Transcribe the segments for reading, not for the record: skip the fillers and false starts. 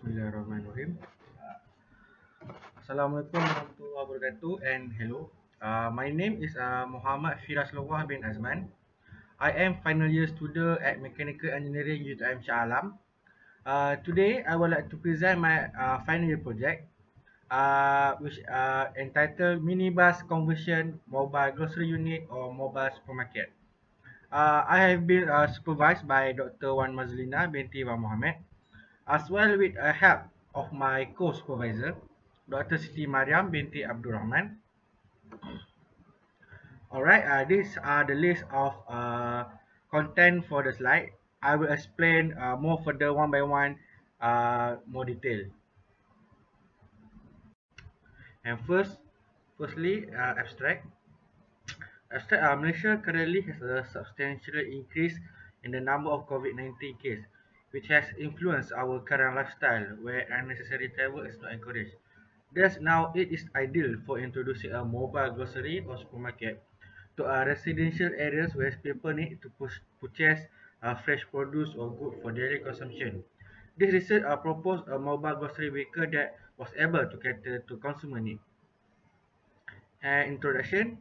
Bismillahirrahmanirrahim. Assalamualaikum warahmatullahi wabarakatuh and hello. My name is Muhammad Firas Lawah bin Azman. I am final year student at Mechanical Engineering UTM Shah Alam. Today, I would like to present my final year project, which entitled Minibus Conversion Mobile Grocery Unit or Mobile Supermarket. I have been supervised by Dr. Wan Mazlina binti Wan Mohammed, as well with help of my co-supervisor, Dr. Siti Mariam binti Abdul Rahman. Alright, these are the list of content for the slide. I will explain more further one by one, more detail. And firstly, abstract. Malaysia currently has a substantial increase in the number of COVID-19 cases, which has influenced our current lifestyle, where unnecessary travel is not encouraged. Thus, now it is ideal for introducing a mobile grocery or supermarket to residential areas where people need to purchase fresh produce or good for daily consumption. This research proposed a mobile grocery vehicle that was able to cater to consumer needs. Introduction.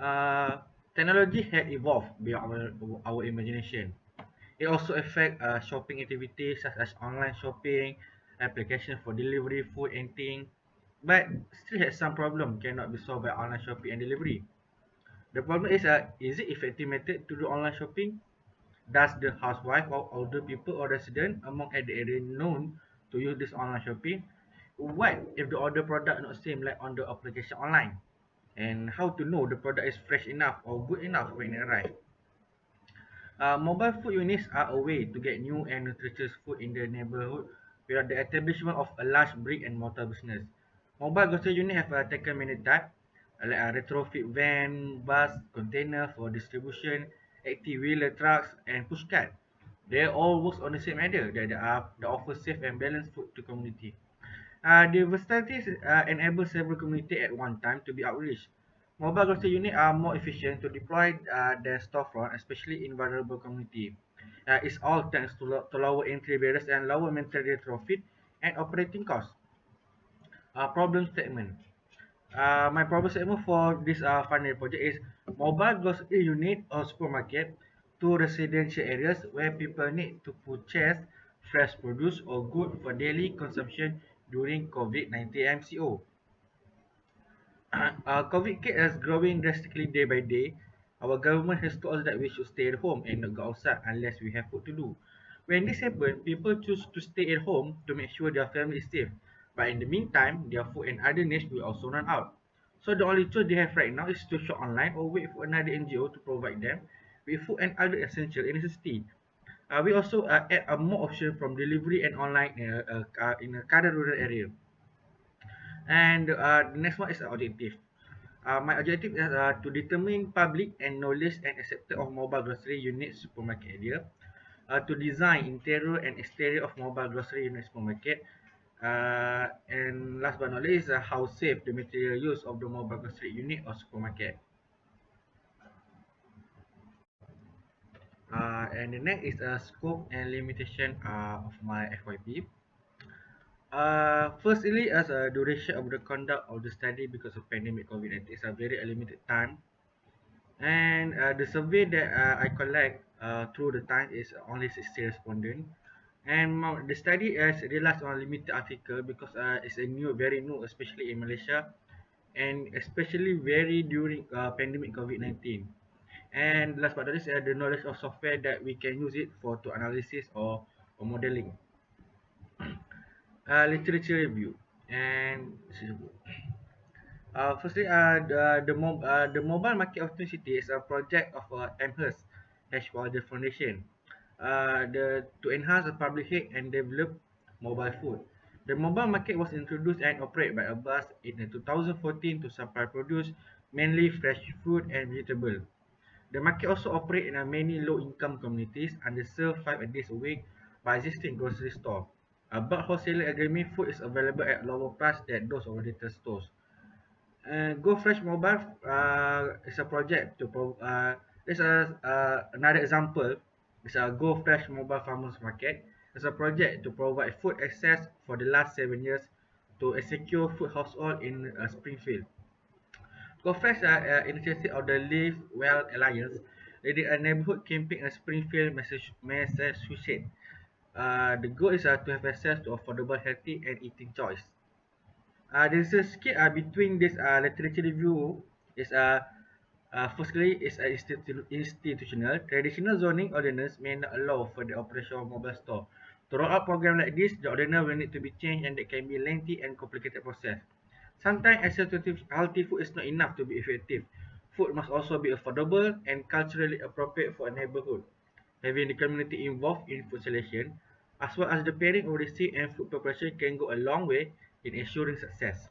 uh, Technology has evolved beyond our imagination. It also affects shopping activities such as online shopping, application for delivery, food and things, but still has some problem cannot be solved by online shopping and delivery. The problem is it effective method to do online shopping? Does the housewife or older people or resident among the area known to use this online shopping? What if the order product not same like on the application online? And how to know the product is fresh enough or good enough when it arrives? Mobile food units are a way to get new and nutritious food in the neighborhood without the establishment of a large brick and mortar business. Mobile grocery units have taken many types, like a retrofit van, bus, container for distribution, active wheeler trucks, and push cart. They all work on the same idea that offer safe and balanced food to community. The versatility enables several communities at one time to be outreached. Mobile grocery units are more efficient to deploy than storefront, especially in vulnerable communities. It's all thanks to lower entry barriers and lower maintenance profit and operating costs. Problem statement. My problem statement for this final project is mobile grocery unit or supermarket to residential areas where people need to purchase fresh produce or good for daily consumption during COVID-19 MCO. COVID case is growing drastically day by day. Our government has told us that we should stay at home and not go outside unless we have work to do. When this happens, people choose to stay at home to make sure their family is safe. But in the meantime, their food and other needs will also run out. So the only choice they have right now is to shop online or wait for another NGO to provide them with food and other essential necessities. We also add a more option from delivery and online in a current rural area. And the next one is objective. My objective is to determine public and knowledge and acceptance of mobile grocery unit supermarket area, to design interior and exterior of mobile grocery unit supermarket, and last but not least, how safe the material use of the mobile grocery unit or supermarket. And the next is a scope and limitation of my FYP. Firstly, as a duration of the conduct of the study because of pandemic COVID-19 is a very limited time. And the survey that I collect through the time is only 60 respondents. And the study has realized on limited article because it's a very new, especially in Malaysia, and especially very during pandemic COVID-19. And last but not least, the knowledge of software that we can use it for to analysis or modeling. Literature review and firstly, the mobile market opportunity is a project of Amherst Ashwater Foundation. To enhance the public health and develop mobile food. The mobile market was introduced and operated by a bus in 2014 to supply produce, mainly fresh fruit and vegetable. The market also operates in many low-income communities, underserved 5 days a week by existing grocery store. A bulk wholesaler agreement food is available at lower price than those of retail stores. Go Fresh Mobile is a project to this is another example. It's a Go Fresh Mobile Farmers Market. as a project to provide food access for the last 7 years to a secure food household in Springfield. Co-fresh initiative of the Live Well Alliance, leading a neighborhood campaign in Springfield, Massachusetts. The goal is to have access to affordable, healthy, and eating choice. There's a skit between this literature review is firstly is institutional. Traditional zoning ordinance may not allow for the operation of mobile store. To roll out program like this, the ordinance will need to be changed and it can be lengthy and complicated process. Sometimes access to healthy food is not enough to be effective. Food must also be affordable and culturally appropriate for a neighborhood. Having the community involved in food selection, as well as the pairing of receipt and food preparation can go a long way in ensuring success.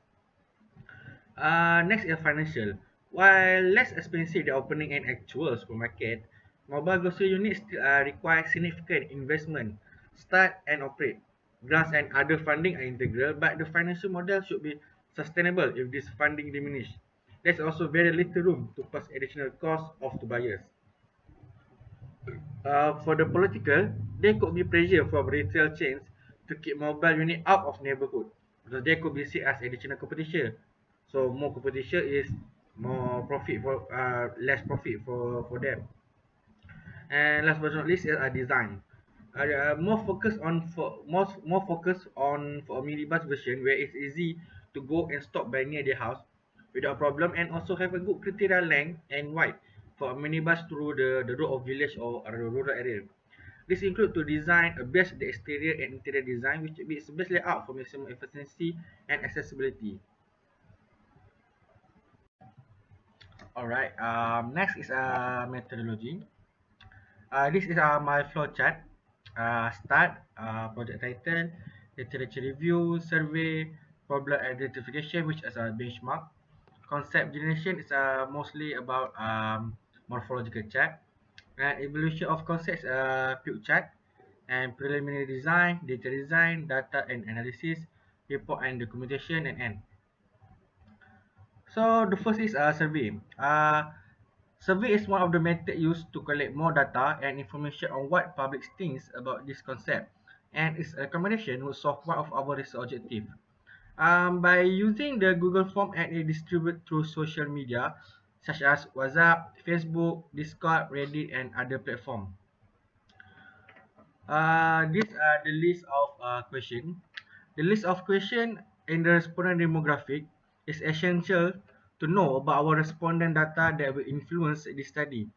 Next is financial. While less expensive than opening an actual supermarket, mobile grocery units still require significant investment, start and operate. Grants and other funding are integral, but the financial model should be sustainable if this funding diminish. There's also very little room to pass additional costs off to buyers. For the political, there could be pressure from retail chains to keep mobile unit out of neighborhood because they could be seen as additional competition. So more competition is more profit for less profit for them. And last but not least is design. More focus on more focus on for a minibus version where it's easy to go and stop by near their house without problem and also have a good criteria length and wide for a minibus through the road of village or a rural area. This include to design a best the exterior and interior design which is best layout for maximum efficiency and accessibility. Alright, next is methodology. This is my flow chart. Start, project title, literature review, survey, problem identification, which is a benchmark. Concept generation is mostly about morphological chart. And evolution of concepts, Puke chart. And preliminary design, data design, data and analysis, report and documentation, and end. So the first is survey. Survey is one of the methods used to collect more data and information on what public thinks about this concept, and its recommendation would solve one of our research objectives. By using the Google form and it distribute through social media such as WhatsApp, Facebook, Discord, Reddit, and other platforms. These are the list of question. The list of question in the respondent demographic is essential to know about our respondent data that will influence the study,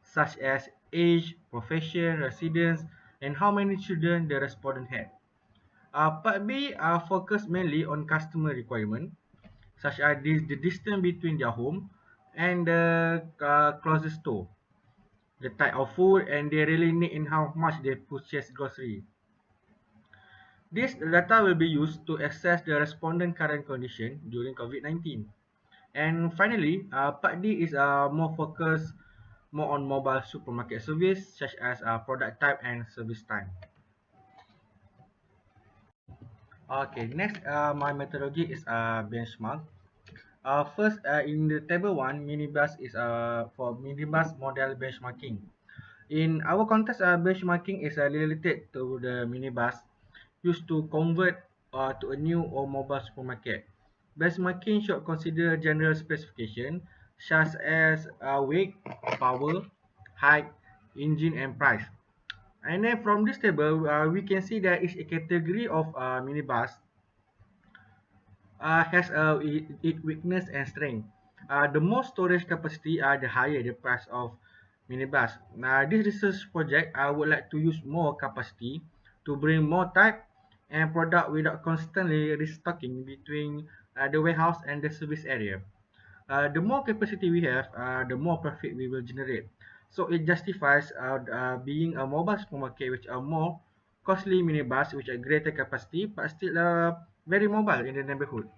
such as age, profession, residence, and how many children the respondent had. Part B focus mainly on customer requirement, such as the distance between their home and the closest store, the type of food and they really need and how much they purchase grocery. This data will be used to assess the respondent current condition during COVID-19. And finally, Part D is more focused more on mobile supermarket service such as product type and service time. Okay, next my methodology is benchmark. First, in the table 1, minibus is for minibus model benchmarking. In our context, benchmarking is related to the minibus used to convert to a new or mobile supermarket. Benchmarking should consider general specification such as weight, power, height, engine, and price. And then from this table, we can see that each category of minibus has its weakness and strength. The more storage capacity, the higher the price of minibus. This research project, I would like to use more capacity to bring more type and product without constantly restocking between the warehouse and the service area. The more capacity we have, the more profit we will generate. So it justifies being a mobile supermarket which are more costly minibus which are greater capacity but still very mobile in the neighborhood.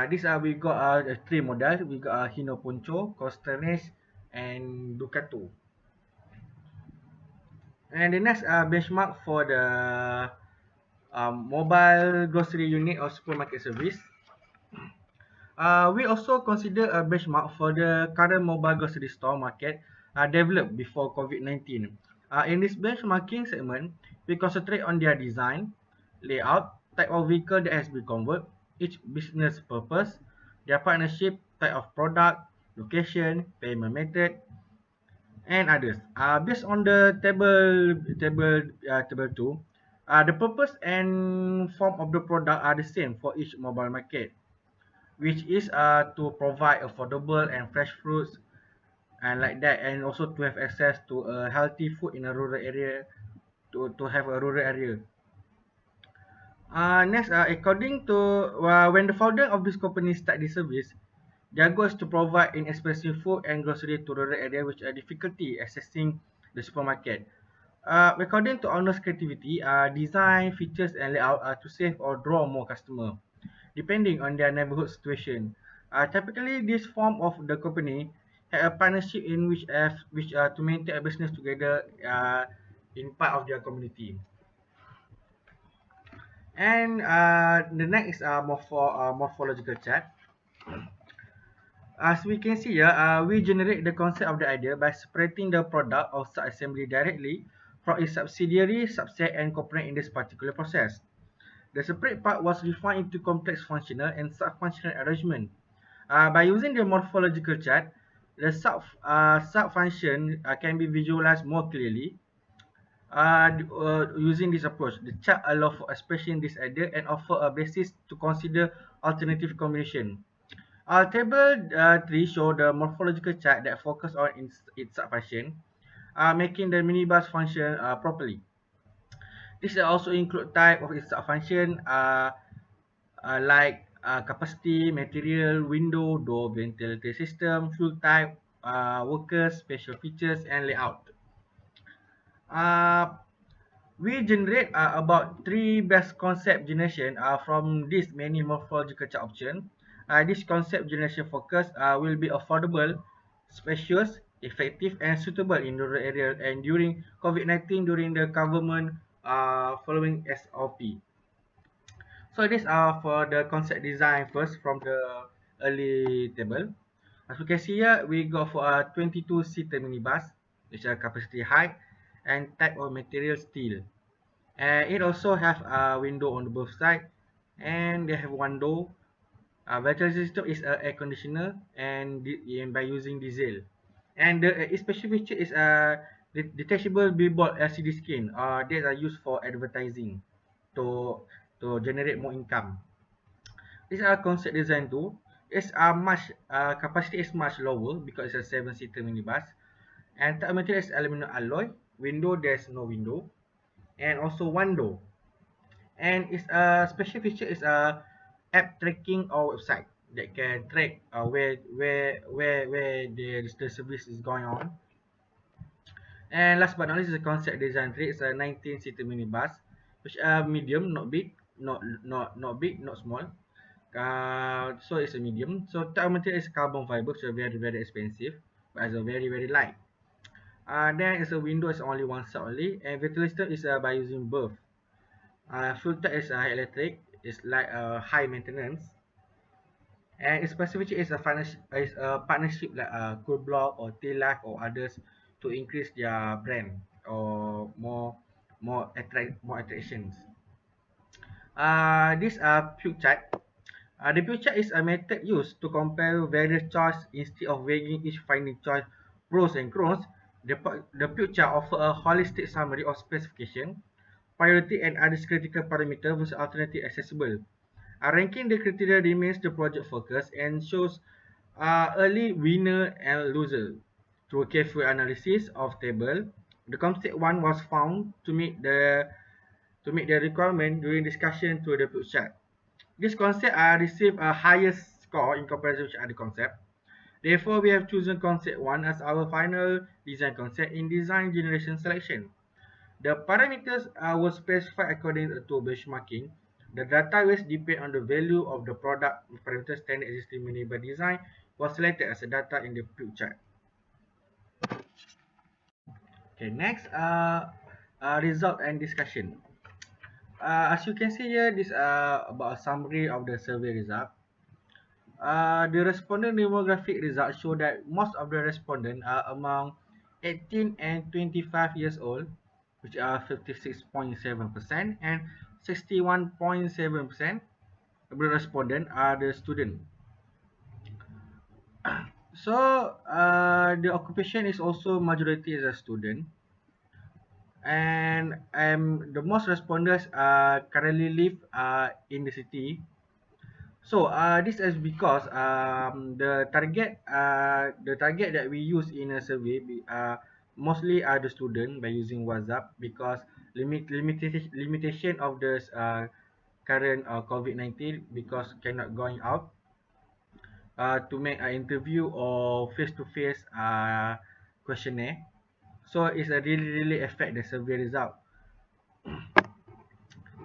These are we got three models. We got Hino Poncho, Costanes, and Ducato. And the next benchmark for the mobile grocery unit or supermarket service. We also consider a benchmark for the current mobile grocery store market developed before COVID-19. In this benchmarking segment, We concentrate on their design, layout, type of vehicle that has been converted, each business purpose, their partnership, type of product, location, payment method, and others. Based on the table 2, the purpose and form of the product are the same for each mobile market, which is to provide affordable and fresh fruits and like that, and also to have access to a healthy food in a rural area, to have a rural area. Next, according to when the founder of this company start this service, their goal is to provide inexpensive food and grocery to rural area which are difficulty accessing the supermarket. According to owner's creativity, design, features, and layout are to save or draw more customer, depending on their neighborhood situation. Typically, this form of the company had a partnership in which to maintain a business together in part of their community. And the next morphological chart. As we can see here, we generate the concept of the idea by separating the product or sub-assembly directly from its subsidiary, subset, and component in this particular process. The separate part was refined into complex functional and sub-functional arrangement. By using the morphological chart, the sub-function can be visualized more clearly. Using this approach, the chart allows for expressing this idea and offer a basis to consider alternative combination. Table 3 show the morphological chart that focus on its subfunction, making the minibus function properly. This also include type of its subfunction, like capacity, material, window, door, ventilator system, fuel type, workers, special features, and layout. Uh, we generate about three best concept generation from this many morphological chart option. This concept generation focus will be affordable, spacious, effective, and suitable in rural area and during COVID-19 during the government following SOP. So these are for the concept design first from the early table. As you can see here, we go for a 22-seater minibus, which are capacity height and type of material steel. And it also have a window on both side, and they have one door. Ventilation system is a air conditioner, and by using diesel. And the special feature is a detachable billboard LCD screen. That are used for advertising to generate more income. These are concept design too. It's much capacity is much lower because it's a 7-seater minibus. And type material is aluminum alloy. Window, there's no window, and also one door. And its special feature is a app tracking or website that can track where the service is going on. And last but not least is a concept design tree. It's a 19-seater minibus, which are medium, not big, not big, not small. So it's a medium. So type material is carbon fiber, so very expensive, but it's a very light. Then it's a window is only one side only, and ventilation is by using both. Fuel type is electric. It's like high maintenance, and its specificity is a partnership like Cool Block or Tail Life or others to increase their brand or more attractions. This Puke chart. The Puke chart is a method used to compare various choices instead of weighing each finding choice pros and cons. The Puke chart offer a holistic summary of specification, priority, and other critical parameters versus alternative accessible. Ranking the criteria remains the project focus and shows early winner and loser. Through careful analysis of table, the concept one was found to meet the requirement during discussion to the flip chart. This concept received a highest score in comparison with other concept. Therefore, we have chosen concept 1 as our final design concept in design generation selection. The parameters were specified according to benchmarking. The database depend on the value of the product parameter standard existing minimal design was selected as a data in the flip chart. Okay, next result and discussion. As you can see here, this about a summary of the survey result. The respondent demographic results show that most of the respondents are among 18 and 25 years old. which are 56.7%, and 61.7% of the respondent are the student. So the occupation is also majority as a student, and the most respondents currently live in the city. So this is because the target that we use in a survey mostly are the student by using WhatsApp, because limitation of the current COVID-19, because cannot going out to make an interview or face-to-face questionnaire. So it's a really affect the survey result.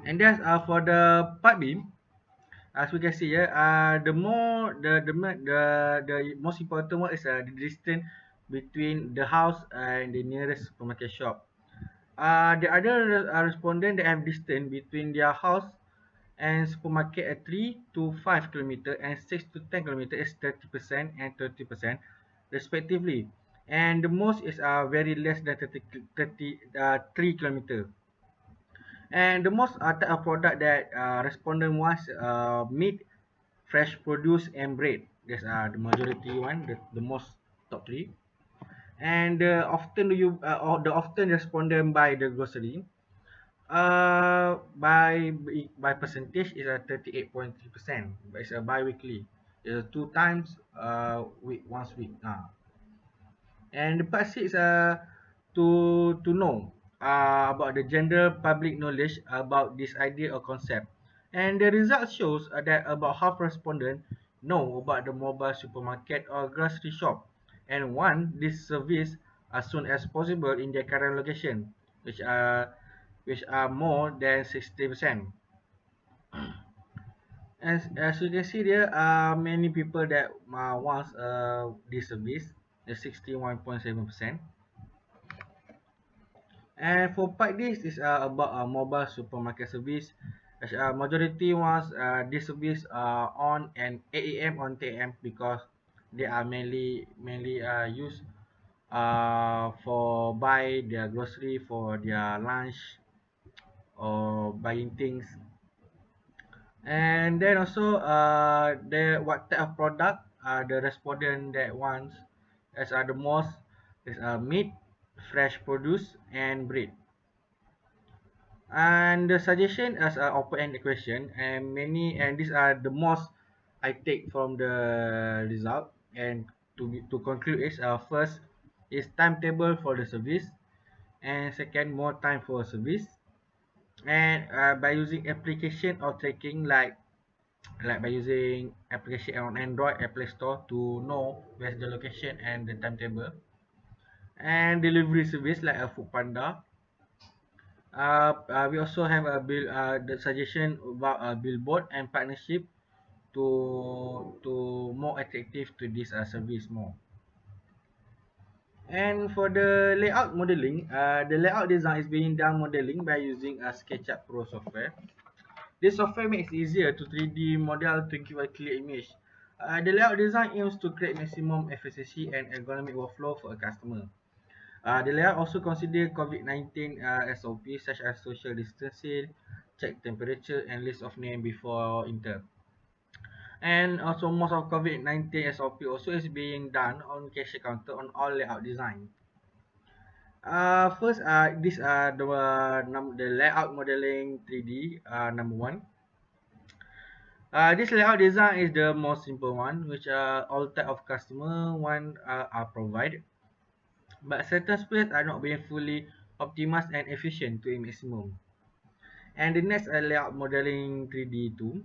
And that's for the part B. As we can see here, the more the most important one is the distance between the house and the nearest supermarket shop. The other respondent, they have distance between their house and supermarket at 3 to 5 kilometer and 6 to 10 kilometer is 30% and 30% respectively. And the most is very less than 3 kilometer. And the most type of product that respondent wants meat, fresh produce, and bread. That's the majority one, the most top three. And or the often respondent buy the grocery. By percentage is a 38.3%, but it's a bi-weekly. It's two times once week. And the part six to know about the general public knowledge about this idea or concept. And the result shows that about half respondents know about the mobile supermarket or grocery shop and want this service as soon as possible in their current location, which are more than 60%. As you can see, there are many people that wants this service, the 61.7%. And for part this is about mobile supermarket service. As majority wants this service on and 8 a.m. on 10 a.m. because they are mainly used for buy their grocery for their lunch or buying things. And then also the what type of product the respondent that wants as the most is meat, fresh produce, and bread. And the suggestion as an open-ended question, and these are the most I take from the result. And to conclude is first is timetable for the service, and second more time for service, and by using application or tracking like by using application on Android Play Store to know where's the location and the timetable, and delivery service like a Food Panda. We also have a bill the suggestion about a billboard and partnership to more attractive to this service more. And for the layout modeling, the layout design is being done modeling by using a SketchUp Pro software. This software makes it easier to 3D model to give a clear image. The layout design aims to create maximum efficiency and ergonomic workflow for a customer. The layout also consider COVID-19 SOP such as social distancing, check temperature, and list of name before enter. And also most of COVID-19 SOP also is being done on cashier counter on all layout design. First, these are the layout modeling 3D number one. This layout design is the most simple one, which all type of customer want are provided, but certain space are not being fully optimized and efficient to a maximum. And the next layout modeling 3D 2.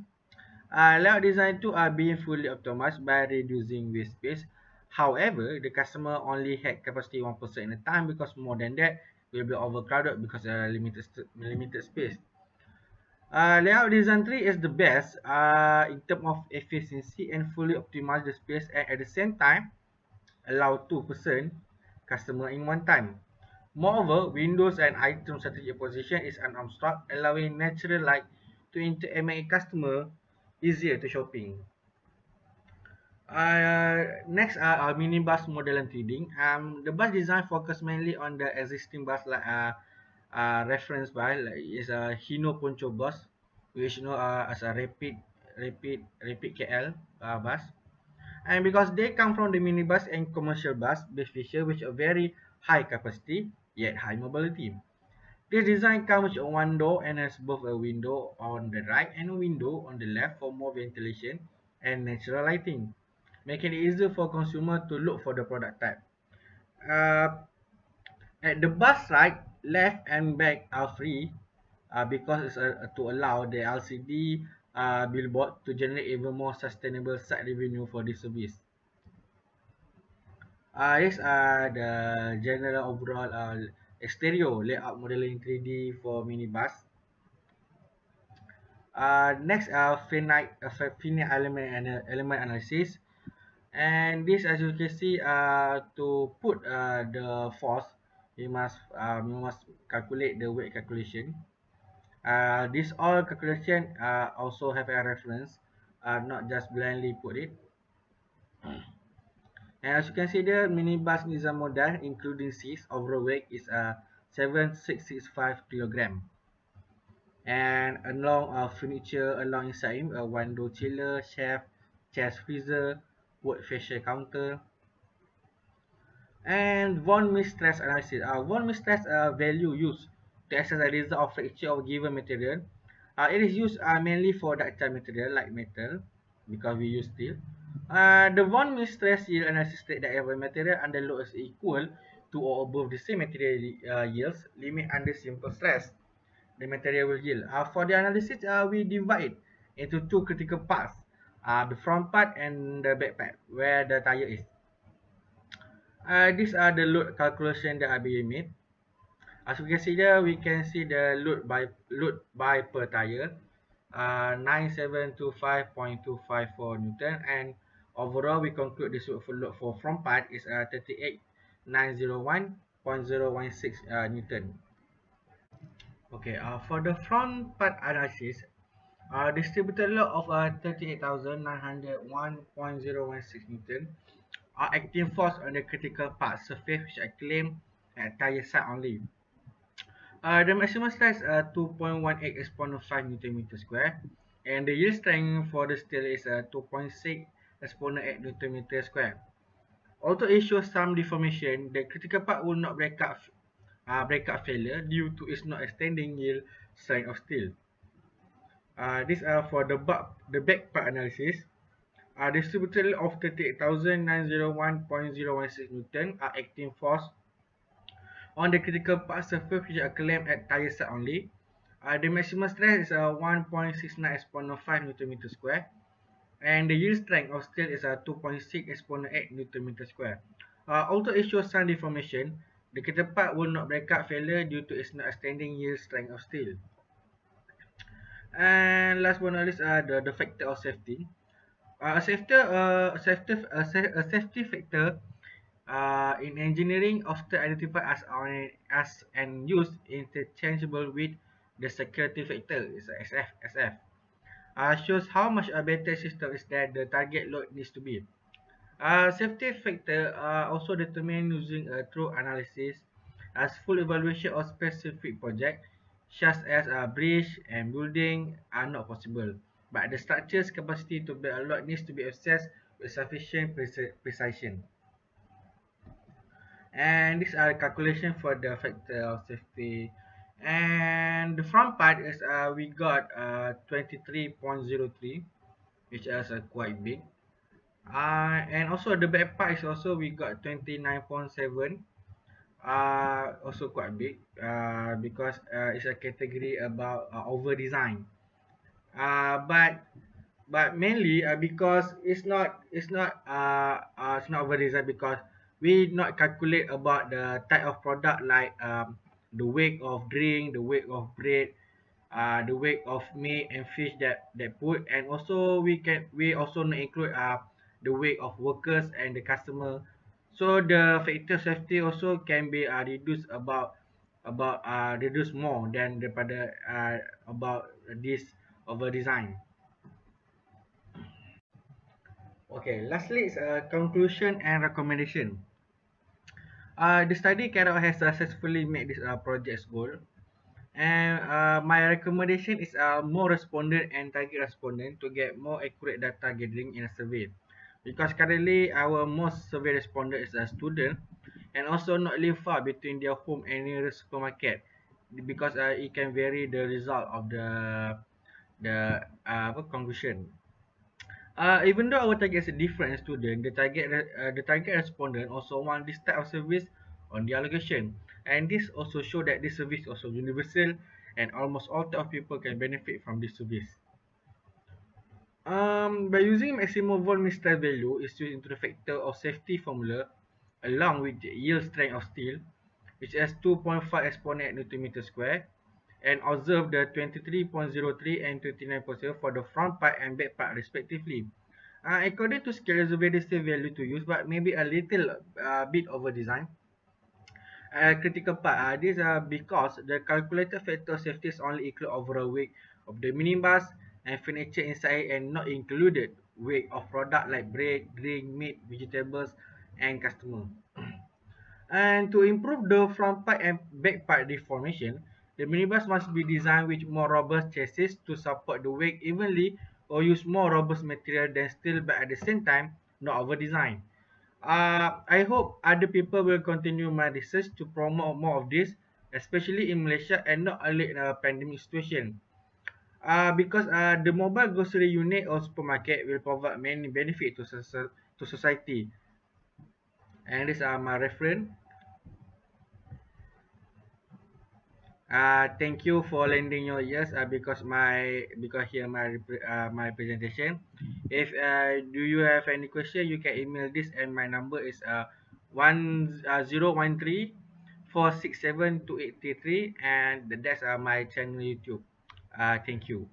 Layout design 2 are being fully optimized by reducing waste space. However, the customer only had capacity 1% at a time because more than that will be overcrowded because limited space. Layout design 3 is the best in terms of efficiency and fully optimize the space and at the same time allow 2% customer in one time. Moreover, windows and item strategic position is unobstructed, allowing natural light to enter and make customer easier to shopping. Next are our minibus model and trading. The bus design focus mainly on the existing bus like reference by is a Hino Poncho bus, which as a rapid KL bus, and because they come from the minibus and commercial bus base feature which are very high capacity yet high mobility. This design comes with one door and has both a window on the right and a window on the left for more ventilation and natural lighting, making it easier for consumer to look for the product type. Uh, at the bus right, left and back are free because it's to allow the LCD billboard to generate even more sustainable side revenue for this service. These are the general overall exterior layout modeling 3D for minibus. Next, finite element analysis, and this, as you can see, to put the force, you must calculate the weight calculation. This all calculation also have a reference, not just blindly put it. And as you can see, the minibus Nizam model, including seats, overall weight is 7,665 kilogram. And along furniture along inside him, a window chiller, chef, chest freezer, wood facial counter, and von Mises analysis. Von Mises value used to assess the result of fracture of given material. It is used mainly for ductile material like metal, because we use steel. The von Mises yield analysis state that if a material under load is equal to or above the same material yields limit under simple stress, the material will yield. For the analysis, we divide it into two critical parts, the front part and the back part, where the tire is. These are the load calculation that are being made. As we can see there, we can see the load by per tire, 9725.254 Newton, and overall we conclude this load for front part is 38901.016 Newton. Okay, for the front part analysis, distributed load of 38,901.016 Newton are acting force on the critical part surface which are claimed at tire side only. The maximum stress 2.18 exponent 5 Newton meter square, and the yield strength for the steel is 2.6 exponent 8 Newton meter square. Although it shows some deformation, the critical part will not break up failure due to its not extending yield strength of steel. These are for the back part analysis. Distributed of 38,901.016 Newton are acting force on the critical part surface which are claimed at tire side only. The maximum stress is 1.69 exponent 5 Newton meter square, and the yield strength of steel is 2.6 exponent 8 Newton meter square. Although it shows some deformation, the critical part will not break up failure due to its not extending yield strength of steel. And last but not least, the factor of safety. A safety factor in engineering often identified as and used interchangeable with the security factor is SF. Shows how much a better system is that the target load needs to be. Safety factor are also determined using a true analysis as full evaluation of specific project such as a bridge and building are not possible, but the structure's capacity to bear a load needs to be assessed with sufficient precision. And these are calculation for the factor of safety. And the front part is we got 23.03, which is quite big. And also the back part is also we got 29.7, also quite big, because it's a category about over design. But mainly because it's not over design because we not calculate about the type of product like the weight of drink, the weight of bread, the weight of meat and fish that put, and also we also not include the weight of workers and the customer. So the factor safety also can be reduced reduced more than daripada about this over design. Okay, lastly is a conclusion and recommendation. The study carried out has successfully met this project's goal. And my recommendation is more respondent and target respondent to get more accurate data gathering in a survey. Because currently our most survey respondent is a student and also not live far between their home and nearest supermarket, because it can vary the result of the conclusion. Even though our target is different student, the target respondent also want this type of service on their location, and this also show that this service also universal, and almost all type of people can benefit from this service. By using maximum volume mixed value is used into the factor of safety formula along with the yield strength of steel, which has 2.5 exponent Newton meter square, and observe the 23.03 and 29.0 for the front part and back part respectively. According to scale, is a very safe value to use, but maybe a little bit over design. Critical part. This because the calculated factor of safety is only include overall weight of the minibus and furniture inside, and not included weight of product like bread, drink, meat, vegetables, and customer. And to improve the front part and back part deformation, the minibus must be designed with more robust chassis to support the weight evenly, or use more robust material than steel, but at the same time not over design. I hope other people will continue my research to promote more of this, especially in Malaysia and not only in a pandemic situation. Because the mobile grocery unit or supermarket will provide many benefits to society. And these are my reference. Thank you for lending your ears, because here my presentation. If do you have any question, you can email this, and my number is 013 467 2833, and that's my channel YouTube. Thank you.